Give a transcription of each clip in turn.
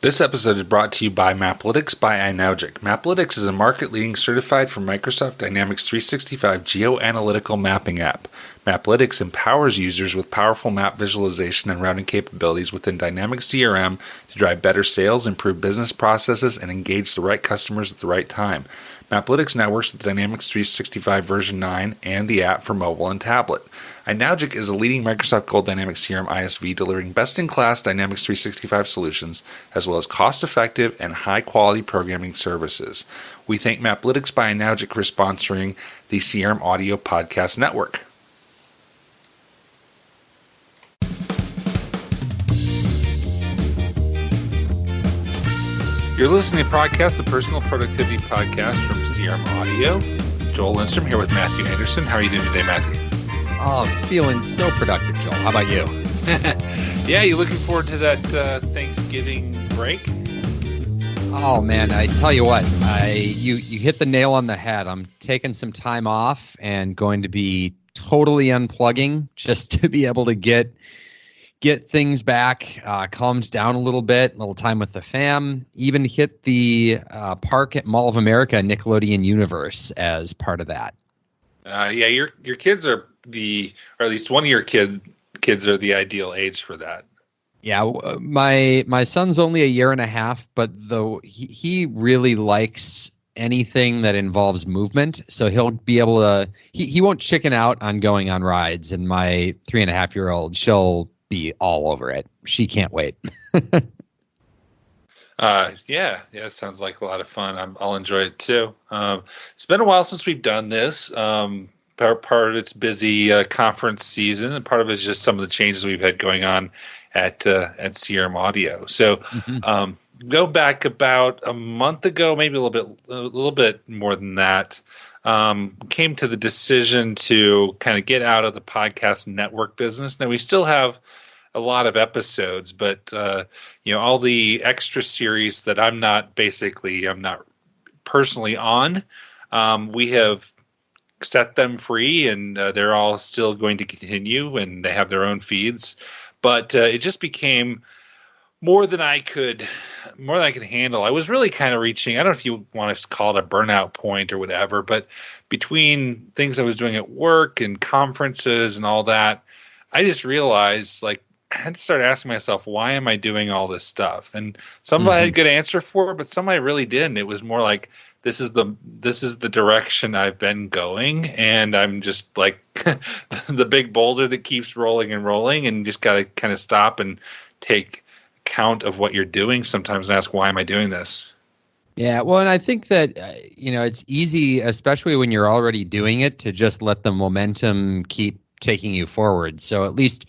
This episode is brought to you by Maplytics by Inogic. Maplytics is a market-leading certified for Microsoft Dynamics 365 geoanalytical mapping app. Maplytics empowers users with powerful map visualization and routing capabilities within Dynamics CRM to drive better sales, improve business processes, and engage the right customers at the right time. Maplytics now works with Dynamics 365 version 9 and the app for mobile and tablet. Inogic is a leading Microsoft Gold Dynamics CRM ISV delivering best-in-class Dynamics 365 solutions, as well as cost-effective and high-quality programming services. We thank Maplytics by Inogic for sponsoring the CRM Audio Podcast Network. You're listening to ProdCast, the personal productivity podcast from CRM Audio. Joel Lindstrom here with Matthew Anderson. How are you doing today, Matthew? Oh, feeling so productive, Joel. How about you? Yeah, you looking forward to that Thanksgiving break? Oh, man, I tell you what, you hit the nail on the head. I'm taking some time off and going to be totally unplugging just to be able to get things back, calmed down a little bit, a little time with the fam, even hit the park at Mall of America, Nickelodeon Universe as part of that. Yeah, your kids are or at least one of your kids are the ideal age for that. Yeah, my son's only a year and a half, but though he really likes anything that involves movement, so he'll be able to. He won't chicken out on going on rides, and my 3.5-year-old, she'll be all over it. She can't wait. Yeah, it sounds like a lot of fun. I'll enjoy it too. It's been a while since we've done this. Part of it's busy conference season, and part of it's just some of the changes we've had going on at CRM Audio. So, go back about a month ago, maybe a little bit more than that. Came to the decision to kind of get out of the podcast network business. Now we still have a lot of episodes, but all the extra series that I'm not personally on, we have set them free, and they're all still going to continue, and they have their own feeds. But it just became more than I could handle. I was really kind of reaching, I don't know if you want to call it a burnout point or whatever, but between things I was doing at work and conferences and all that, I just realized I had to start asking myself, why am I doing all this stuff? And some I had a good answer for, but some I really didn't. It was more like, this is the direction I've been going, and I'm just like the big boulder that keeps rolling and rolling, and just got to kind of stop and take account of what you're doing sometimes and ask, why am I doing this? Yeah, well, and I think that, it's easy, especially when you're already doing it, to just let the momentum keep taking you forward. So at least,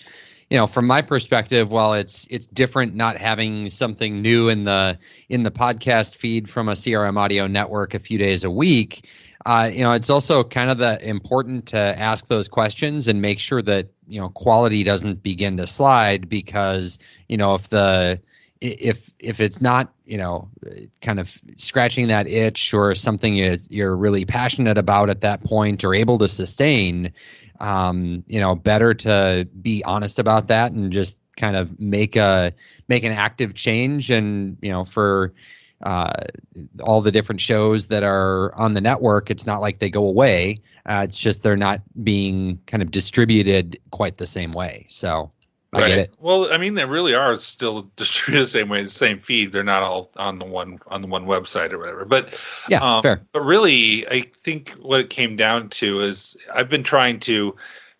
from my perspective, while it's different not having something new in the podcast feed from a CRM Audio network a few days a week, it's also kind of important to ask those questions and make sure that quality doesn't begin to slide, because if it's not kind of scratching that itch or something you're really passionate about at that point or able to sustain, better to be honest about that and just kind of make an active change. And for all the different shows that are on the network, it's not like they go away. It's just they're not being kind of distributed quite the same way. So I get it. Well, I mean, they really are still distributed the same way, the same feed. They're not all on the one website or whatever. But yeah, fair. But really, I think what it came down to is I've been trying to,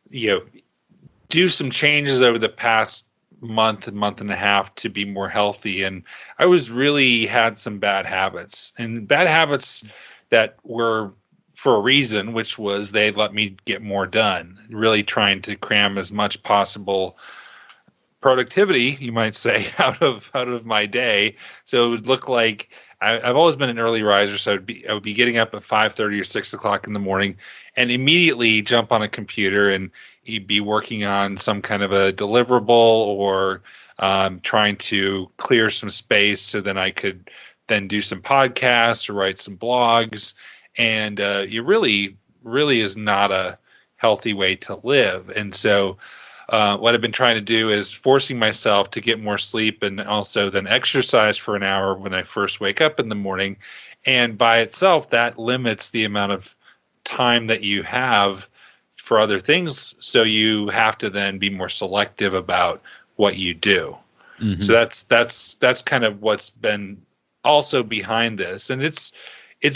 do some changes over the past month and a half to be more healthy, and I had some bad habits, and bad habits that were for a reason, which was they let me get more done. Really trying to cram as much possible productivity, you might say, out of my day. So it would look like I've always been an early riser, so I would be getting up at 5:30 or 6 o'clock in the morning, and immediately jump on a computer and be working on some kind of a deliverable or trying to clear some space so then I could then do some podcasts or write some blogs. And it really is not a healthy way to live. And so what I've been trying to do is forcing myself to get more sleep and also then exercise for an hour when I first wake up in the morning. And by itself, that limits the amount of time that you have for other things. So you have to then be more selective about what you do. So that's kind of what's been also behind this. And it's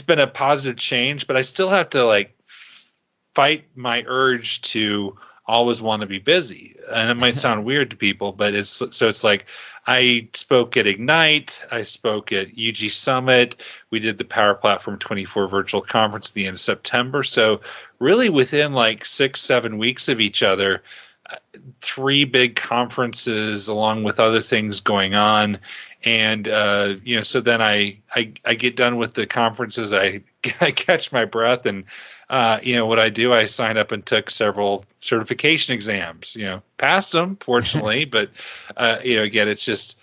been a positive change, but I still have to like fight my urge to always want to be busy. And it might sound weird to people, but it's like I spoke at Ignite, I spoke at UG Summit, we did the Power Platform 24 virtual conference at the end of September. So really within like 6-7 weeks of each other, 3 big conferences along with other things going on. And so then I get done with the conferences, I catch my breath, and what I do, I signed up and took several certification exams. Passed them, fortunately, but again, it's just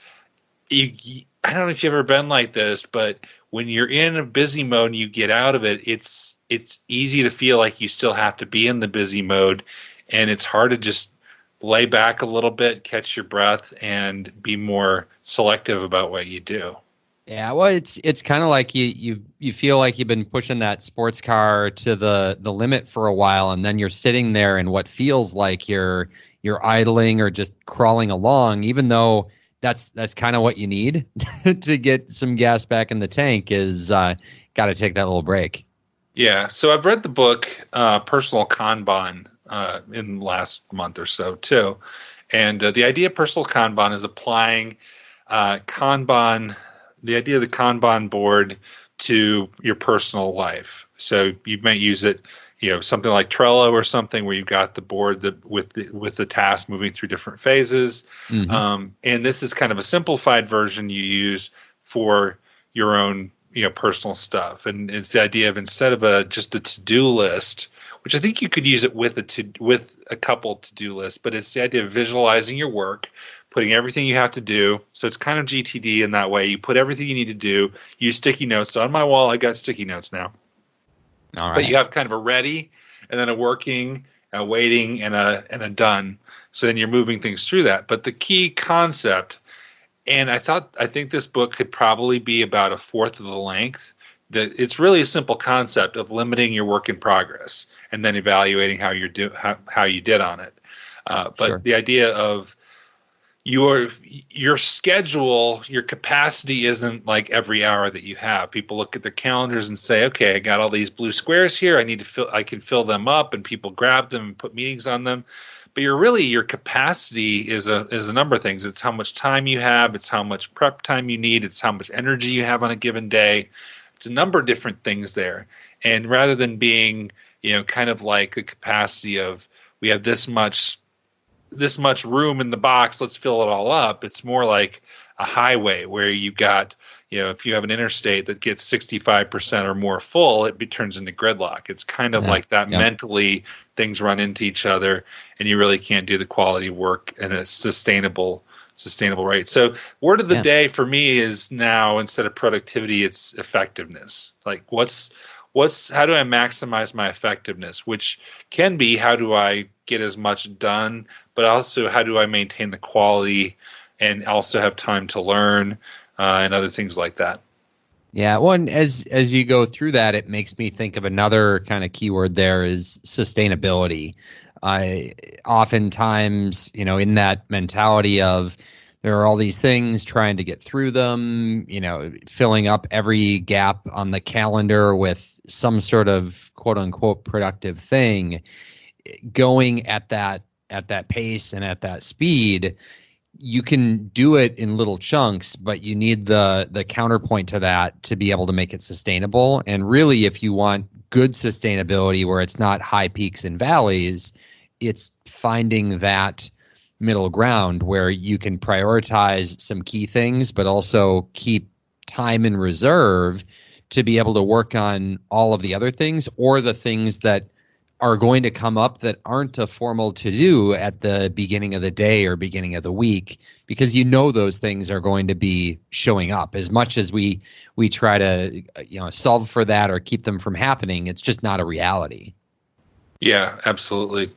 I don't know if you've ever been like this, but when you're in a busy mode and you get out of it, it's easy to feel like you still have to be in the busy mode, and it's hard to just lay back a little bit, catch your breath, and be more selective about what you do. Yeah, well, it's kind of like you feel like you've been pushing that sports car to the limit for a while, and then you're sitting there in what feels like you're idling or just crawling along, even though that's kind of what you need to get some gas back in the tank. Is got to take that little break. Yeah, so I've read the book Personal Kanban in the last month or so too, and the idea of Personal Kanban is applying Kanban. The idea of the Kanban board to your personal life. So you might use it, something like Trello or something where you've got the board with the task moving through different phases. And this is kind of a simplified version you use for your own, personal stuff. And it's the idea of instead of just a to-do list, which I think you could use it with a couple to-do lists, but it's the idea of visualizing your work, putting everything you have to do. So it's kind of GTD in that way. You put everything you need to do. Use sticky notes. So on my wall, I got sticky notes now. All right. But you have kind of a ready, and then a working, a waiting, and a done. So then you're moving things through that. But the key concept, and I think this book could probably be about a fourth of the length. That it's really a simple concept of limiting your work in progress and then evaluating how you did on it. But Sure. The idea of your schedule, your capacity isn't like every hour that you have. People look at their calendars and say, okay, I got all these blue squares here. I can fill them up, and people grab them and put meetings on them. But your capacity is a number of things. It's how much time you have. It's how much prep time you need. It's how much energy you have on a given day. It's a number of different things there. And rather than being, kind of like the capacity of we have this much room in the box, let's fill it all up. It's more like a highway where you got, if you have an interstate that gets 65% or more full, it turns into gridlock. It's kind of like that. Yeah. Mentally, things run into each other, and you really can't do the quality work in a sustainable rate. So word of the day for me is now, instead of productivity, it's effectiveness. Like how do I maximize my effectiveness, which can be how do I get as much done, but also how do I maintain the quality and also have time to learn and other things like that. Yeah, well, and as you go through that, it makes me think of another kind of keyword there is sustainability. I oftentimes, in that mentality of there are all these things, trying to get through them, filling up every gap on the calendar with some sort of quote unquote productive thing, going at that pace and at that speed. You can do it in little chunks, but you need the counterpoint to that to be able to make it sustainable. And really, if you want good sustainability where it's not high peaks and valleys, it's finding that middle ground where you can prioritize some key things, but also keep time in reserve to be able to work on all of the other things, or the things that are going to come up that aren't a formal to-do at the beginning of the day or beginning of the week, because those things are going to be showing up. As much as we try to solve for that or keep them from happening, it's just not a reality. Yeah, absolutely.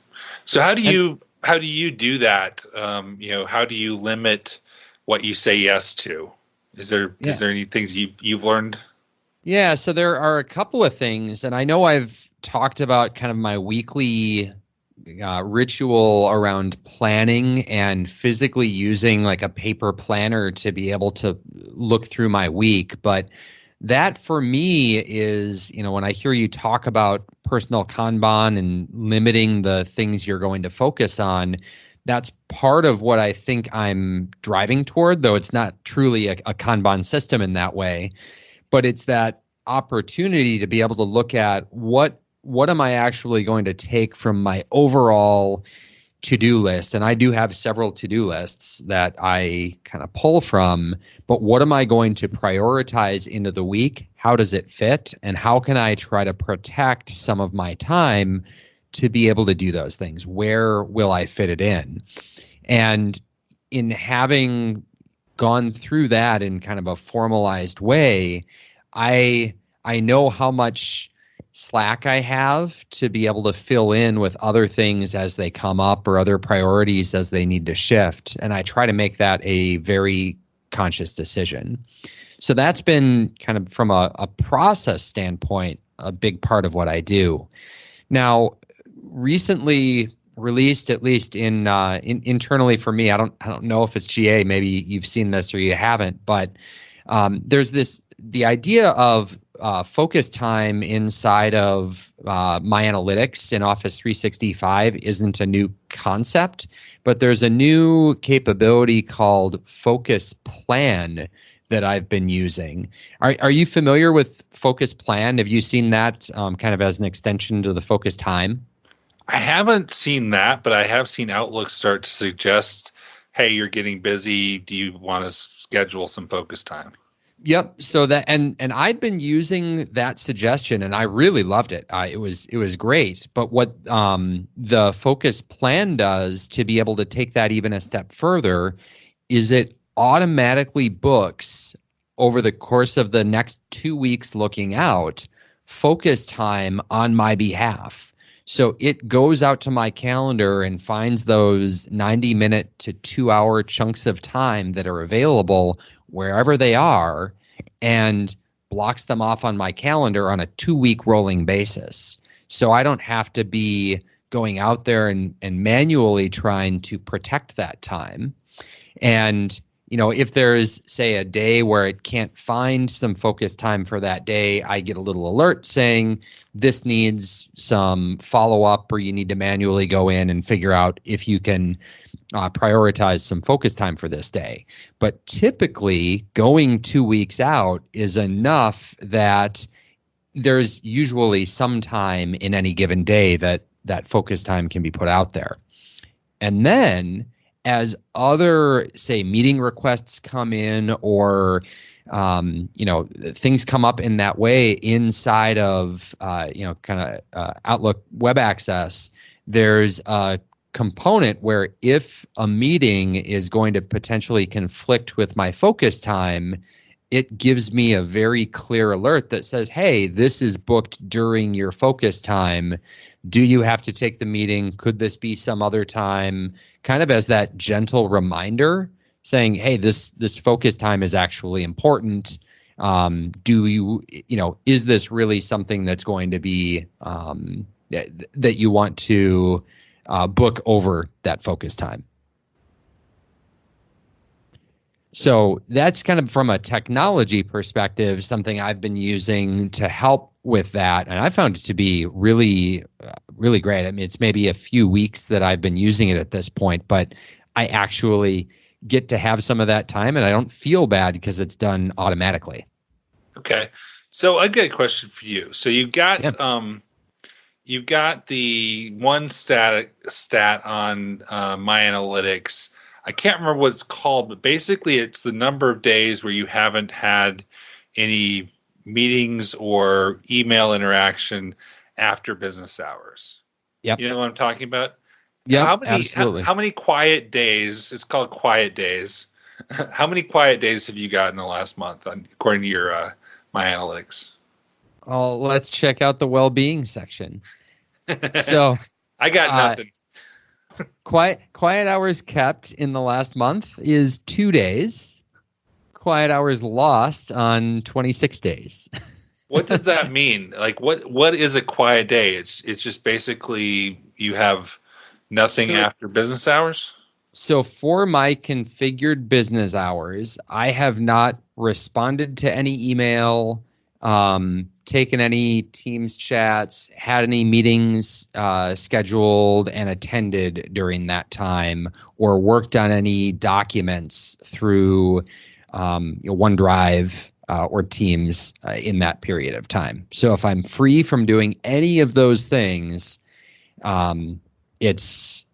So how do you how do you do that? How do you limit what you say yes to? Is there any things you've learned? Yeah, so there are a couple of things, and I know I've talked about kind of my weekly ritual around planning and physically using like a paper planner to be able to look through my week. But that for me is, when I hear you talk about personal Kanban and limiting the things you're going to focus on, that's part of what I think I'm driving toward, though it's not truly a Kanban system in that way. But it's that opportunity to be able to look at what am I actually going to take from my overall to-do list. And I do have several to-do lists that I kind of pull from, but what am I going to prioritize into the week? How does it fit? And how can I try to protect some of my time to be able to do those things? Where will I fit it in? And in having gone through that in kind of a formalized way, I know how much slack I have to be able to fill in with other things as they come up or other priorities as they need to shift. And I try to make that a very conscious decision. So that's been kind of from a process standpoint, a big part of what I do. Now, recently released, at least in internally for me, I don't know if it's GA, maybe you've seen this or you haven't, but there's the idea of focus time inside of My Analytics in Office 365 isn't a new concept, but there's a new capability called Focus Plan that I've been using. Are you familiar with Focus Plan? Have you seen that kind of as an extension to the Focus Time? I haven't seen that, but I have seen Outlook start to suggest, hey, you're getting busy. Do you want to schedule some focus time? Yep. So that and I'd been using that suggestion, and I really loved it. It was great. But what the Focus Plan does to be able to take that even a step further is it automatically books over the course of the next 2 weeks looking out focus time on my behalf. So it goes out to my calendar and finds those 90-minute to 2-hour chunks of time that are available wherever they are and blocks them off on my calendar on a 2-week rolling basis. So I don't have to be going out there and manually trying to protect that time. And if there's, say, a day where it can't find some focus time for that day, I get a little alert saying this needs some follow-up, or you need to manually go in and figure out if you can prioritize some focus time for this day. But typically, going 2 weeks out is enough that there's usually some time in any given day that focus time can be put out there. And then as other, say, meeting requests come in or things come up in that way inside of kind of Outlook Web Access, there's a component where if a meeting is going to potentially conflict with my focus time, it gives me a very clear alert that says, hey, this is booked during your focus time. Do you have to take the meeting? Could this be some other time? Kind of as that gentle reminder saying, hey, this focus time is actually important. Is this really something that's going to be that you want to book over that focus time? So that's kind of from a technology perspective, something I've been using to help with that. And I found it to be really, really great. I mean, it's maybe a few weeks that I've been using it at this point, but I actually get to have some of that time and I don't feel bad because it's done automatically. Okay. So I've got a question for you. So you've got the one stat on My Analytics. I can't remember what it's called, but basically it's the number of days where you haven't had any meetings or email interaction after business hours. Yep. You know what I'm talking about? Yeah, absolutely. How many quiet days? It's called quiet days. How many quiet days have you got in the last month, according to your My Analytics? Oh, let's check out the well-being section. So I got nothing. quiet hours kept in the last month is 2 days. Quiet hours lost on 26 days. What does that mean? Like what is a quiet day? It's just basically you have nothing So after business hours? So for my configured business hours, I have not responded to any email, taken any Teams chats, had any meetings scheduled and attended during that time, or worked on any documents through OneDrive or Teams in that period of time. So if I'm free from doing any of those things, um, it's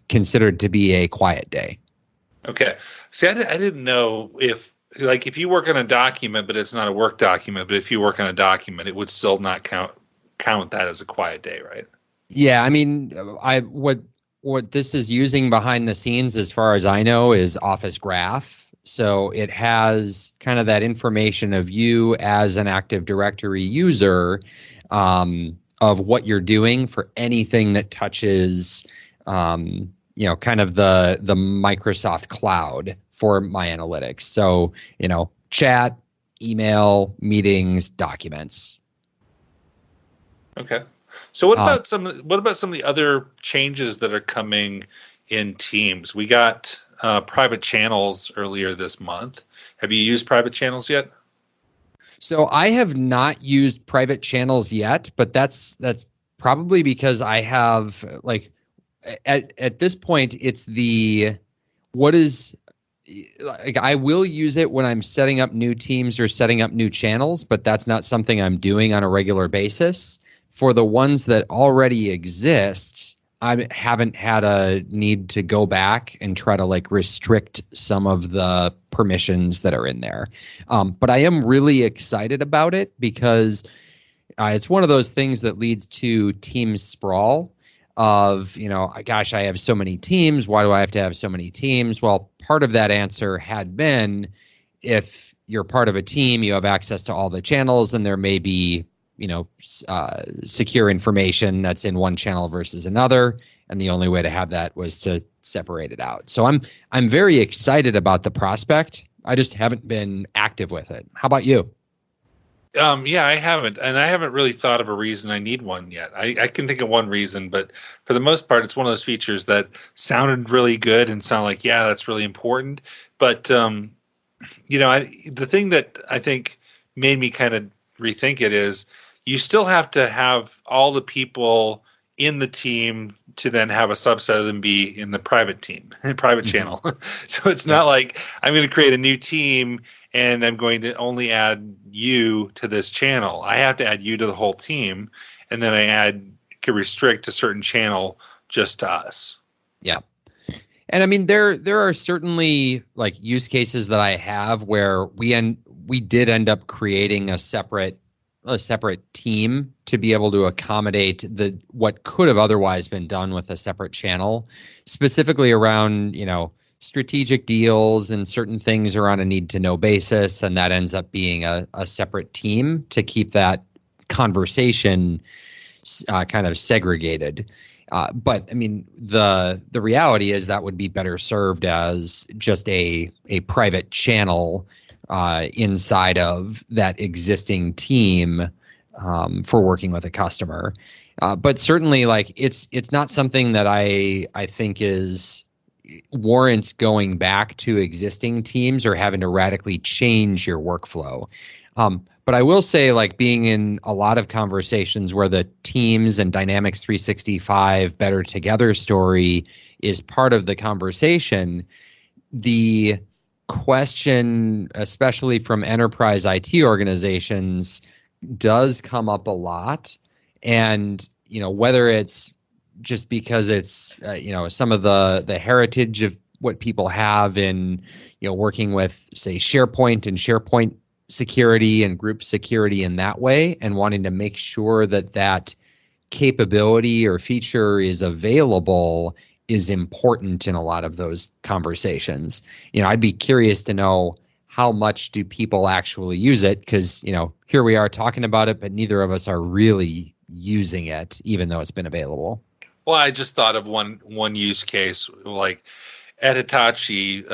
considered to be a quiet day. Okay. See, I didn't know if you work on a document, but it's not a work document, but if you work on a document, it would still not count that as a quiet day, right? Yeah, I mean, I what this is using behind the scenes, as far as I know, is Office Graph. So it has kind of that information of you as an Active Directory user, of what you're doing for anything that touches, kind of the Microsoft cloud for my analytics. So, chat, email, meetings, documents. Okay. So what Um, about some of the other changes that are coming in Teams? We got private channels earlier this month. Have you used private channels yet? So I have not used private channels yet, but that's probably because I have at this point it's the what is like I will use it when I'm setting up new teams or setting up new channels, but that's not something I'm doing on a regular basis. For the ones that already exist, I haven't had a need to go back and try to restrict some of the permissions that are in there. But I am really excited about it because it's one of those things that leads to team sprawl of, gosh, I have so many teams. Why do I have to have so many teams? Well, part of that answer had been if you're part of a team, you have access to all the channels, and there may be, secure information that's in one channel versus another. And the only way to have that was to separate it out. So I'm very excited about the prospect. I just haven't been active with it. How about you? Yeah, I haven't, and I haven't really thought of a reason I need one yet. I can think of one reason, but for the most part, it's one of those features that sounded really good and sound like, yeah, that's really important. But the thing that I think made me kind of rethink it is you still have to have all the people in the team to then have a subset of them be in the private team, private Mm-hmm. channel. So it's Yep. not like I'm going to create a new team and I'm going to only add you to this channel. I have to add you to the whole team, and then can restrict a certain channel just to us. Yeah. And I mean, there are certainly use cases that I have where we did end up creating a separate team to be able to accommodate what could have otherwise been done with a separate channel, specifically around strategic deals, and certain things are on a need to know basis, and that ends up being a separate team to keep that conversation kind of segregated. But I mean, the reality is that would be better served as just a private channel inside of that existing team for working with a customer. But certainly, it's not something that I think is warrants going back to existing teams or having to radically change your workflow. But I will say, being in a lot of conversations where the Teams and Dynamics 365 Better Together story is part of the conversation, the question, especially from enterprise IT organizations, does come up a lot. And, whether it's just because it's, some of the heritage of what people have in, working with, say, SharePoint and SharePoint security and group security in that way, and wanting to make sure that capability or feature is available is important in a lot of those conversations. I'd be curious to know how much do people actually use it, because here we are talking about it, but neither of us are really using it, even though it's been available. Well, I just thought of one use case. Like at Hitachi,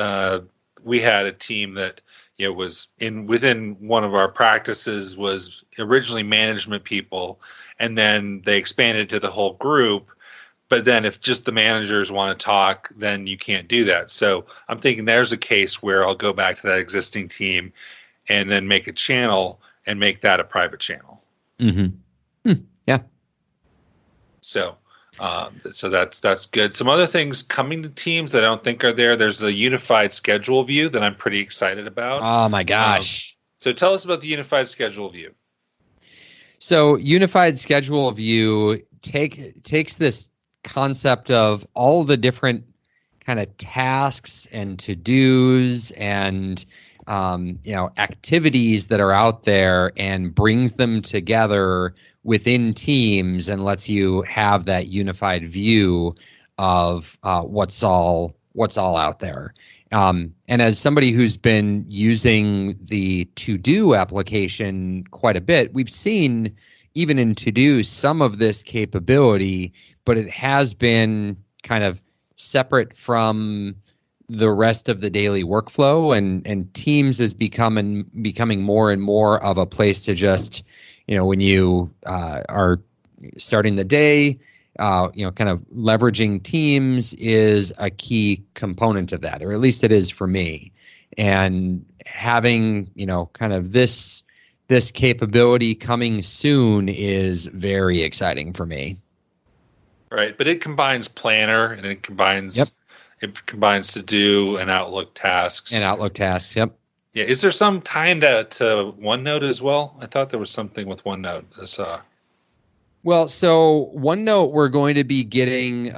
we had a team that was within one of our practices was originally management people, and then they expanded to the whole group. But then if just the managers want to talk, then you can't do that. So I'm thinking there's a case where I'll go back to that existing team and then make a channel and make that a private channel. Yeah. So that's good. Some other things coming to Teams that I don't think are there. There's a unified schedule view that I'm pretty excited about. Oh my gosh. So tell us about the unified schedule view. So unified schedule view takes this concept of all the different kind of tasks and to-dos and activities that are out there and brings them together within Teams and lets you have that unified view of what's all out there. And as somebody who's been using the to-do application quite a bit, we've seen even in to-do some of this capability, but it has been kind of separate from the rest of the daily workflow, and Teams is becoming more and more of a place to just, when you are starting the day, kind of leveraging Teams is a key component of that, or at least it is for me. And having, kind of this capability coming soon is very exciting for me. Right, but it combines Planner and it combines to do and Outlook tasks. Yep. Yeah, is there some tying to OneNote as well? I thought there was something with OneNote. Well, so OneNote, we're going to be getting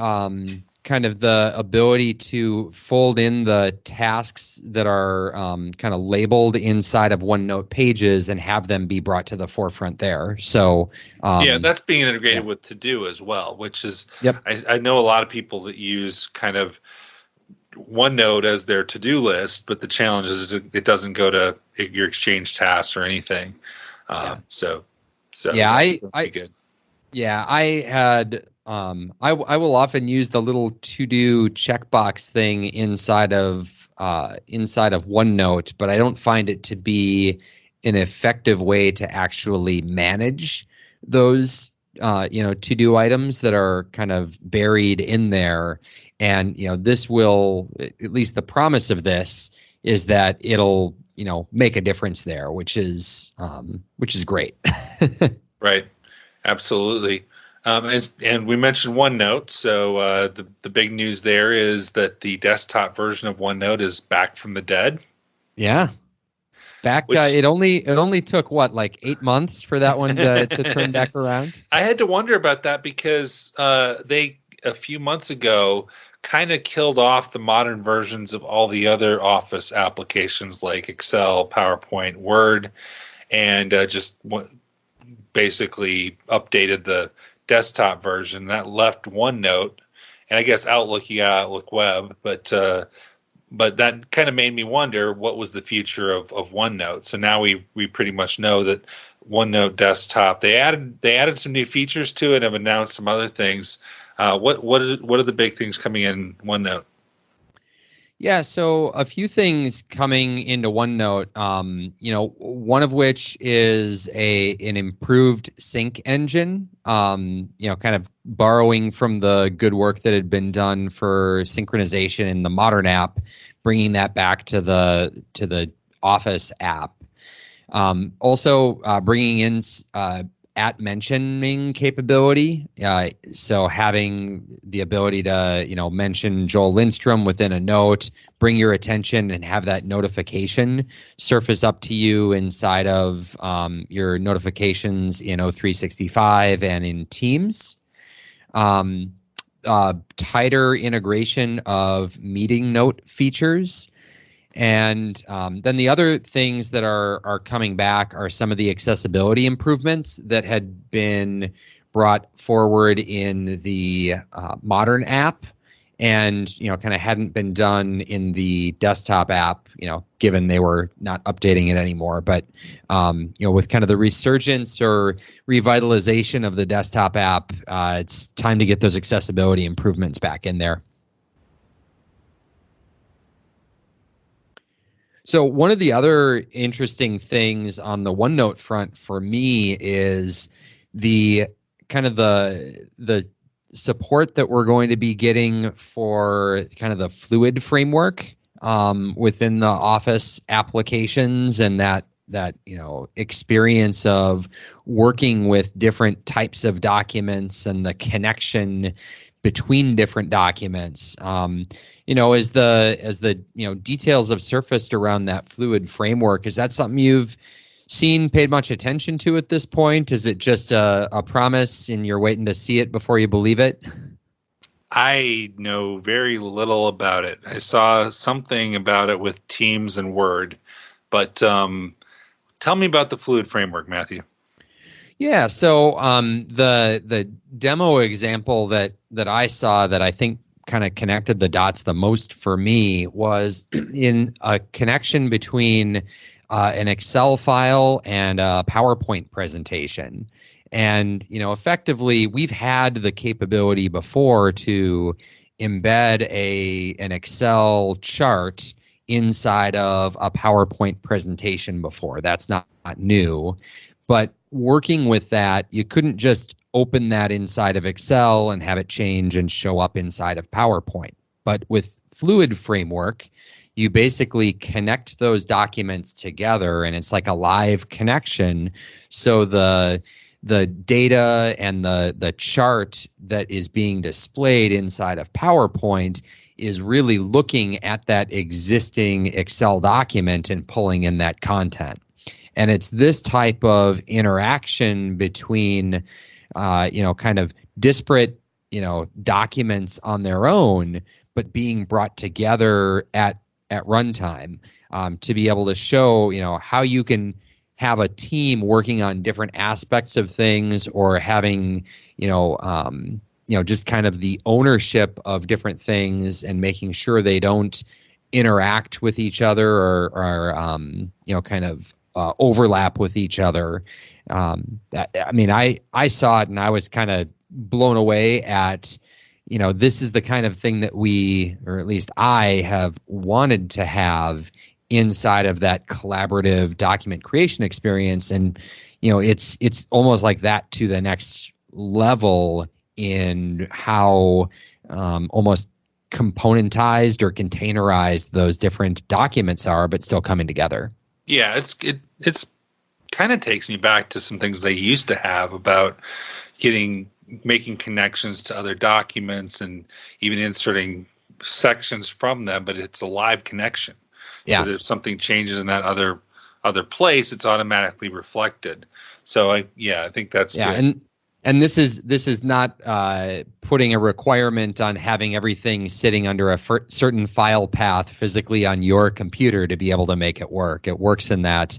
kind of the ability to fold in the tasks that are kind of labeled inside of OneNote pages and have them be brought to the forefront there. So that's being integrated with To Do as well, which is yep. I know a lot of people that use kind of OneNote as their to-do list, but the challenge is it doesn't go to your Exchange tasks or anything. So I good. Yeah, I had I will often use the little to-do checkbox thing inside of OneNote, but I don't find it to be an effective way to actually manage those to-do items that are kind of buried in there. And this will, at least the promise of this is that it'll make a difference there, which is great. Right. Absolutely. And we mentioned OneNote. So the big news there is that the desktop version of OneNote is back from the dead. Yeah. Back. It only took like 8 months for that one to turn back around. I had to wonder about that because they a few months ago kind of killed off the modern versions of all the other Office applications like Excel, PowerPoint, Word, and basically updated the desktop version that left OneNote, and I guess Outlook, you got Outlook Web, but that kind of made me wonder what was the future of OneNote. So now we pretty much know that OneNote desktop, they added some new features to it and have announced some other things. What are the big things coming in OneNote? Yeah, so a few things coming into OneNote. One of which is an improved sync engine. Kind of borrowing from the good work that had been done for synchronization in the modern app, bringing that back to the Office app. Also, bringing in at mentioning capability. So having the ability to, mention Joel Lindstrom within a note, bring your attention and have that notification surface up to you inside of your notifications in O365 and in Teams. Tighter integration of meeting note features. And then the other things that are coming back are some of the accessibility improvements that had been brought forward in the modern app and kind of hadn't been done in the desktop app, given they were not updating it anymore. But with kind of the resurgence or revitalization of the desktop app, it's time to get those accessibility improvements back in there. So one of the other interesting things on the OneNote front for me is the kind of the support that we're going to be getting for kind of the fluid framework within the Office applications, and that experience of working with different types of documents and the connection between different documents. As the details have surfaced around that fluid framework, is that something you've seen, paid much attention to at this point? Is it just a promise and you're waiting to see it before you believe it? I know very little about it. I saw something about it with Teams and Word, but tell me about the fluid framework, Matthew. Yeah, so the demo example that I saw that I think kind of connected the dots the most for me was in a connection between an Excel file and a PowerPoint presentation. And, effectively, we've had the capability before to embed an Excel chart inside of a PowerPoint presentation before. That's not new. But working with that, you couldn't just open that inside of Excel and have it change and show up inside of PowerPoint. But with Fluid Framework, you basically connect those documents together, and it's like a live connection. So the data and the chart that is being displayed inside of PowerPoint is really looking at that existing Excel document and pulling in that content. And it's this type of interaction between, kind of disparate, documents on their own, but being brought together at runtime to be able to show, how you can have a team working on different aspects of things, or having, just kind of the ownership of different things and making sure they don't interact with each other or kind of overlap with each other. I saw it and I was kind of blown away at, this is the kind of thing that we, or at least I, have wanted to have inside of that collaborative document creation experience. And, it's almost like that to the next level in how almost componentized or containerized those different documents are, but still coming together. Yeah, it's kind of takes me back to some things they used to have about making connections to other documents and even inserting sections from them, but it's a live connection. Yeah. So if something changes in that other place, it's automatically reflected. So I think that's good. And this is not putting a requirement on having everything sitting under a certain file path physically on your computer to be able to make it work. It works in that,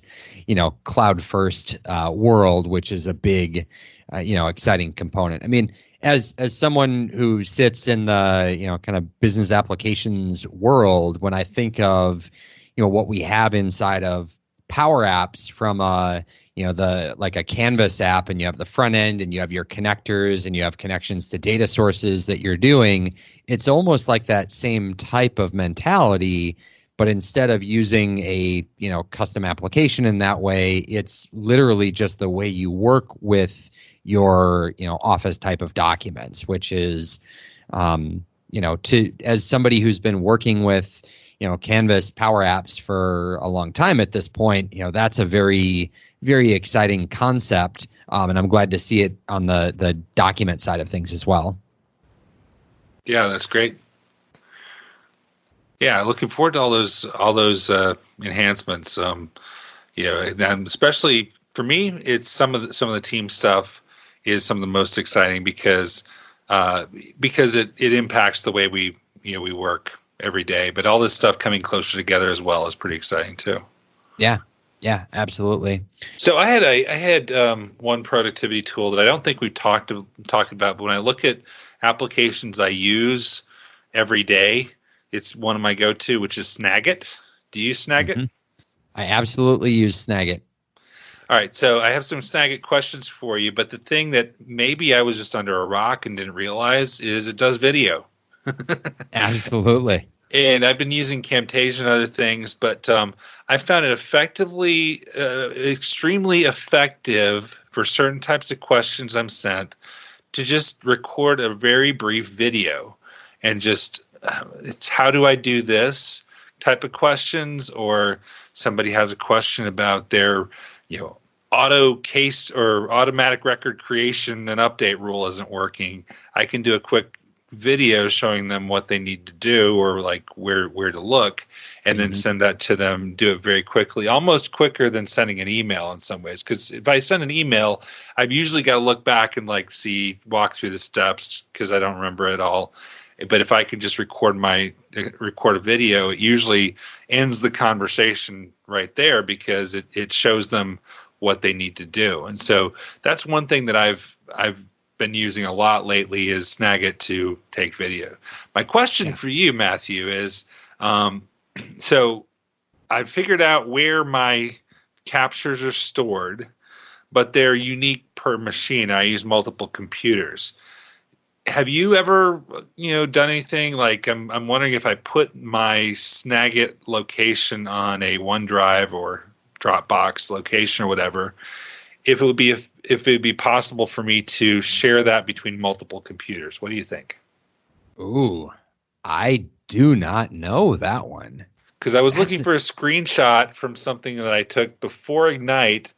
cloud first world, which is a big, exciting component. I mean, as someone who sits in the kind of business applications world, when I think of what we have inside of Power Apps from like a Canvas app, and you have the front end and you have your connectors and you have connections to data sources that you're doing, it's almost like that same type of mentality, but instead of using a custom application in that way, it's literally just the way you work with your Office type of documents, which is as somebody who's been working with Canvas Power Apps for a long time at this point, that's a very, very exciting concept, and I'm glad to see it on the document side of things as well. Yeah, that's great. Yeah, looking forward to all those enhancements. And especially for me, it's some of the team stuff is some of the most exciting because it impacts the way we work every day. But all this stuff coming closer together as well is pretty exciting too. Yeah, absolutely. So I had one productivity tool that I don't think we've talked about, but when I look at applications I use every day. It's one of my go-to, which is Snagit. Do you use Snagit? I absolutely use Snagit. All right, so I have some Snagit questions for you, but the thing that maybe I was just under a rock and didn't realize is it does video. Absolutely. And I've been using Camtasia and other things, but I found it extremely effective for certain types of questions I'm sent to just record a very brief video and just it's how do I do this type of questions, or somebody has a question about their auto case or automatic record creation and update rule isn't working. I can do a quick video showing them what they need to do or like where to look, and then send that to them, do it very quickly, almost quicker than sending an email in some ways, because if I send an email I've usually got to look back and like walk through the steps because I don't remember it all. But if I can just record a video, it usually ends the conversation right there because it shows them what they need to do. And so that's one thing that I've been using a lot lately is Snagit to take video. My question for you, Matthew, is so I've figured out where my captures are stored, but they're unique per machine. I use multiple computers. Have you ever, done anything like I'm wondering if I put my Snagit location on a OneDrive or Dropbox location or whatever, if it would be possible for me to share that between multiple computers. What do you think? Ooh, I do not know that one. Because I was looking for a screenshot from something that I took before Ignite,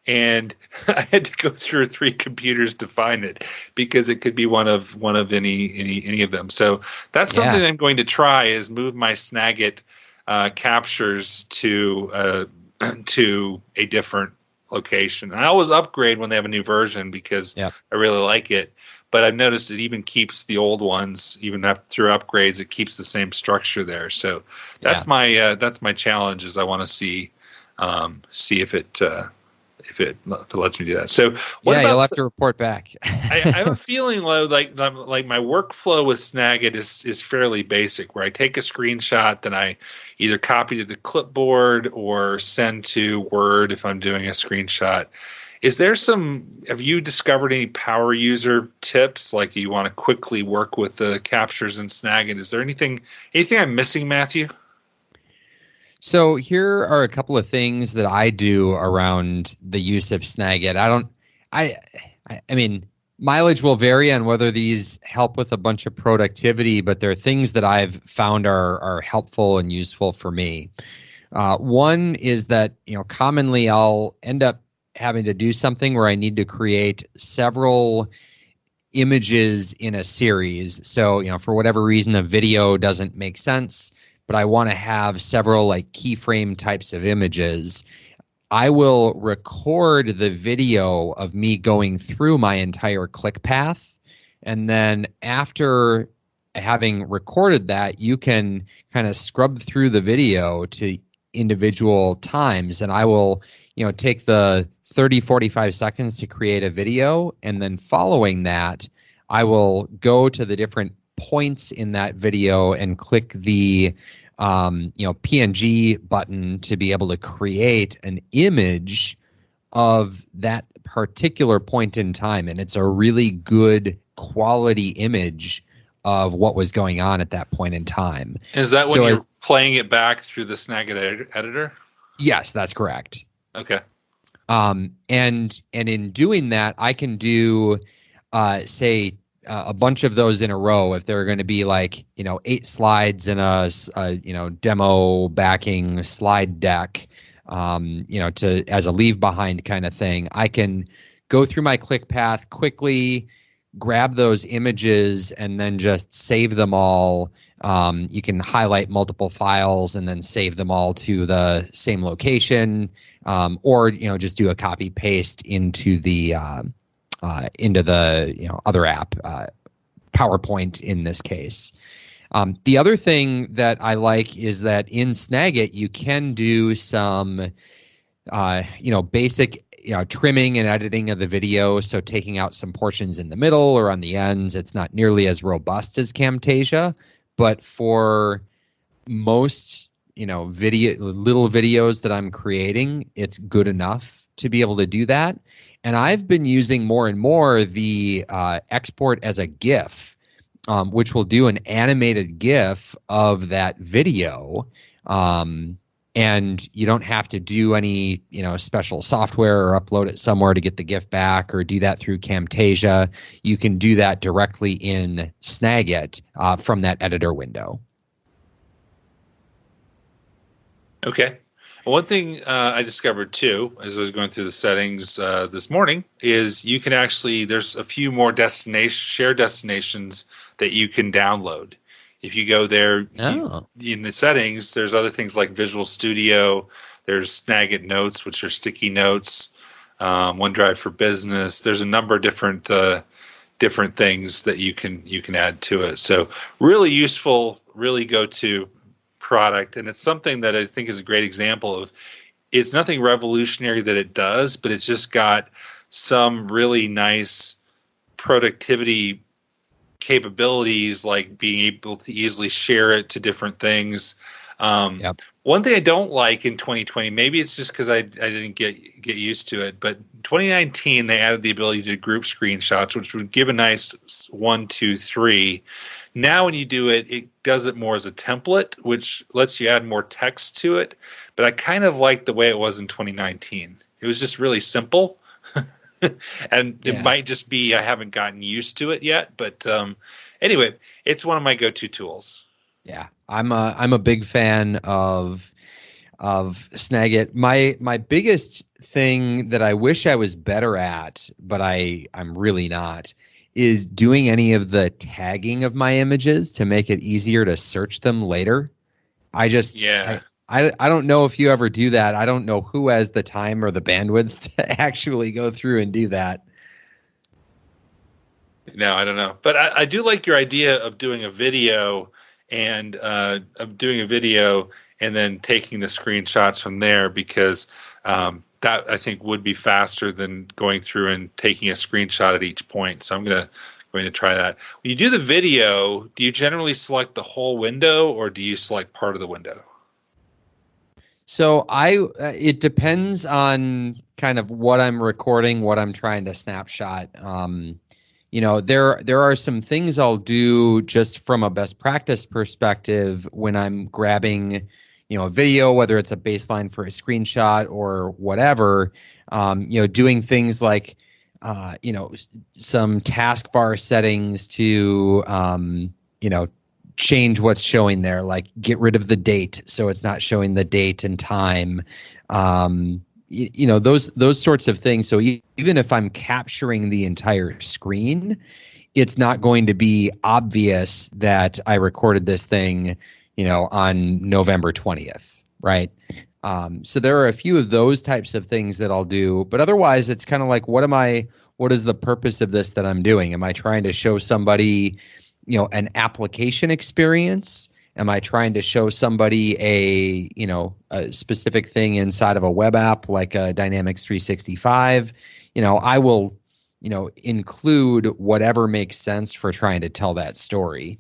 and I had to go through 3 computers to find it because it could be one of any of them. So that's something I'm going to try is move my Snagit captures to a different location. And I always upgrade when they have a new version because I really like it. But I've noticed it even keeps the old ones, even through upgrades, it keeps the same structure there. So that's my challenge is I want to see if it lets me do that. So you'll have to report back. I have a feeling like my workflow with Snagit is fairly basic, where I take a screenshot, then I either copy to the clipboard or send to Word if I'm doing a screenshot. Have you discovered any power user tips, like you want to quickly work with the captures in Snagit? Is there anything I'm missing, Matthew? So here are a couple of things that I do around the use of Snagit. I mean, mileage will vary on whether these help with a bunch of productivity, but there are things that I've found are helpful and useful for me. One is that, commonly I'll end up having to do something where I need to create several images in a series. So, for whatever reason, the video doesn't make sense, but I want to have several like keyframe types of images. I will record the video of me going through my entire click path. And then after having recorded that, you can kind of scrub through the video to individual times. And I will, take the 30, 45 seconds to create a video. And then following that, I will go to the different points in that video and click the PNG button to be able to create an image of that particular point in time. And it's a really good quality image of what was going on at that point in time. Is that when you're playing it back through the Snagit editor? Yes, that's correct. Okay. And in doing that, I can do, say, a bunch of those in a row. If there are going to be 8 slides in a demo backing slide deck, as a leave behind kind of thing, I can go through my click path quickly, grab those images, and then just save them all. You can highlight multiple files and then save them all to the same location, or just do a copy paste into the other app, PowerPoint in this case. The other thing that I like is that in Snagit you can do some basic trimming and editing of the video, so taking out some portions in the middle or on the ends. It's not nearly as robust as Camtasia, but for most, little videos that I'm creating, it's good enough to be able to do that. And I've been using more and more the export as a GIF, which will do an animated GIF of that video. And you don't have to do any, special software or upload it somewhere to get the GIF back or do that through Camtasia. You can do that directly in Snagit from that editor window. Okay. One thing I discovered too, as I was going through the settings this morning, is you can actually, there's a few more shared destinations that you can download. If you go there in the settings, there's other things like Visual Studio, there's Snagit Notes, which are sticky notes, OneDrive for Business. There's a number of different things that you can add to it. So really useful, really go to product, and it's something that I think is a great example of, it's nothing revolutionary that it does, but it's just got some really nice productivity capabilities, like being able to easily share it to different things. One thing I don't like in 2020, maybe it's just because I didn't get used to it, but in 2019 they added the ability to group screenshots, which would give a nice 1, 2, 3. Now when you do it, it does it more as a template, which lets you add more text to it. But I kind of like the way it was in 2019. It was just really simple. And it might just be I haven't gotten used to it yet, but anyway, it's one of my go-to tools. Yeah, I'm a big fan of Snagit. My biggest thing that I wish I was better at, but I'm really not, is doing any of the tagging of my images to make it easier to search them later. I don't know if you ever do that. I don't know who has the time or the bandwidth to actually go through and do that. No, I don't know. But I do like your idea of doing a video and then taking the screenshots from there, because that I think would be faster than going through and taking a screenshot at each point. So I'm going to try that. When you do the video, do you generally select the whole window or do you select part of the window? So it depends on kind of what I'm recording, what I'm trying to snapshot. There are some things I'll do just from a best practice perspective when I'm grabbing, a video, whether it's a baseline for a screenshot or whatever. Doing things like, some taskbar settings to, change what's showing there, like get rid of the date so it's not showing the date and time. Those sorts of things. So even if I'm capturing the entire screen, it's not going to be obvious that I recorded this thing, on November 20th, right? So there are a few of those types of things that I'll do, but otherwise it's kind of like, what is the purpose of this that I'm doing? Am I trying to show somebody, an application experience? Am I trying to show somebody a specific thing inside of a web app like a Dynamics 365? I will, include whatever makes sense for trying to tell that story.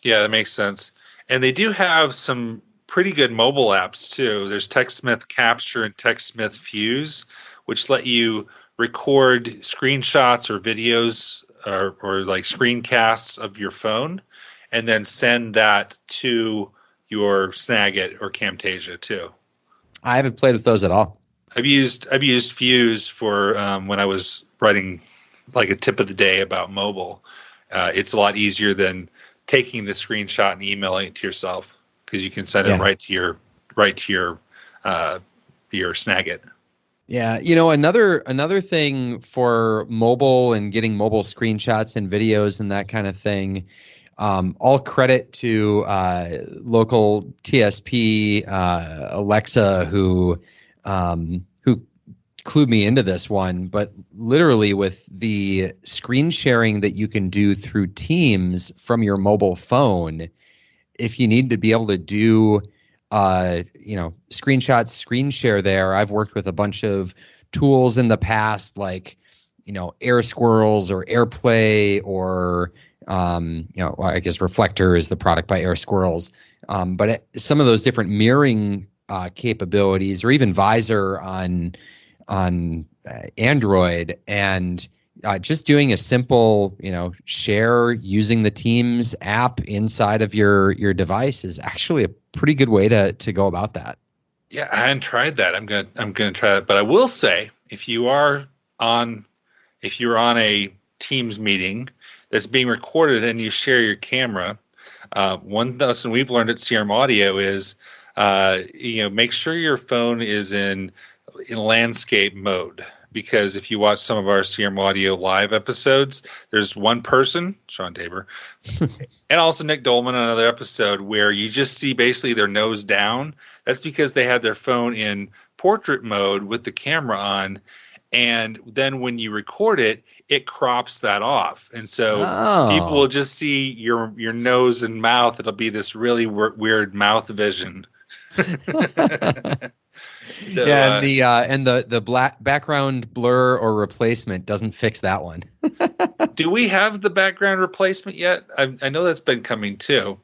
Yeah, that makes sense. And they do have some pretty good mobile apps too. There's TextSmith Capture and TextSmith Fuse, which let you record screenshots or videos or like screencasts of your phone, and then send that to your Snagit or Camtasia too. I haven't played with those at all. I've used Fuse for when I was writing like a tip of the day about mobile. It's a lot easier than taking the screenshot and emailing it to yourself, because you can send it right to your Snagit. Yeah, another thing for mobile and getting mobile screenshots and videos and that kind of thing. All credit to local TSP Alexa who clued me into this one. But literally, with the screen sharing that you can do through Teams from your mobile phone, if you need to be able to do screenshots, screen share there. I've worked with a bunch of tools in the past, like air squirrels or airplay or I guess Reflector is the product by Air Squirrels. But some of those different mirroring capabilities, or even Visor on Android, and just doing a simple, share using the Teams app inside of your device is actually a pretty good way to go about that. Yeah, I hadn't tried that. I'm gonna try that. But I will say, if you're on a Teams meeting that's being recorded and you share your camera, one lesson we've learned at CRM Audio is, make sure your phone is in landscape mode. Because if you watch some of our CRM Audio live episodes, there's one person, Sean Tabor, and also Nick Dolman on another episode where you just see basically their nose down. That's because they had their phone in portrait mode with the camera on. And then when you record it, it crops that off. And so people will just see your nose and mouth. It'll be this really weird mouth vision. So, yeah, and the black background blur or replacement doesn't fix that one. Do we have the background replacement yet? I know that's been coming too.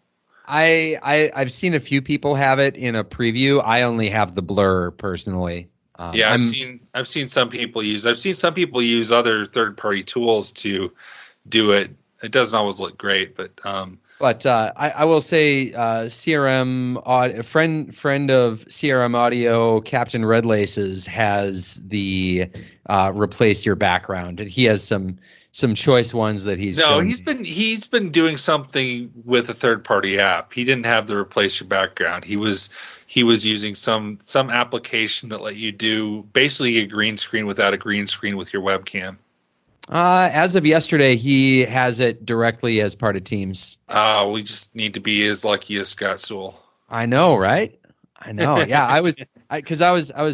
I've seen a few people have it in a preview. I only have the blur personally. I've seen some people use. I've seen some people use other third-party tools to do it. It doesn't always look great, but I will say, CRM friend of CRM Audio, Captain Red Laces, has the replace your background, and he has some choice ones that he's been doing something with a third-party app. He didn't have the replace your background. He was using some application that let you do basically a green screen without a green screen with your webcam. As of yesterday, he has it directly as part of Teams. We just need to be as lucky as Scott Sewell. I know, right? I know. Yeah, I was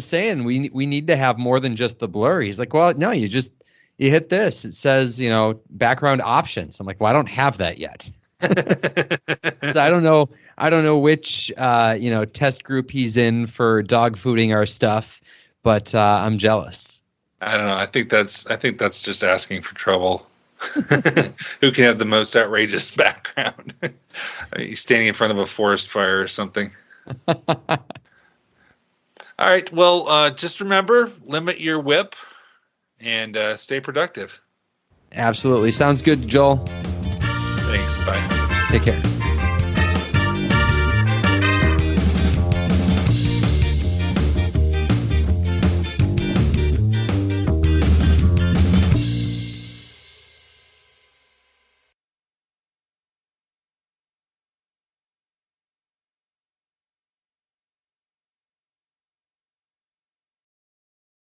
saying we need to have more than just the blur. He's like, well, no, you hit this. It says, background options. I'm like, well, I don't have that yet. So I don't know which test group he's in for dog fooding our stuff, but I'm jealous. I don't know. I think that's just asking for trouble. Who can have the most outrageous background? Are you standing in front of a forest fire or something? All right. Well, just remember, limit your WIP and stay productive. Absolutely. Sounds good, Joel. Thanks. Bye. Take care.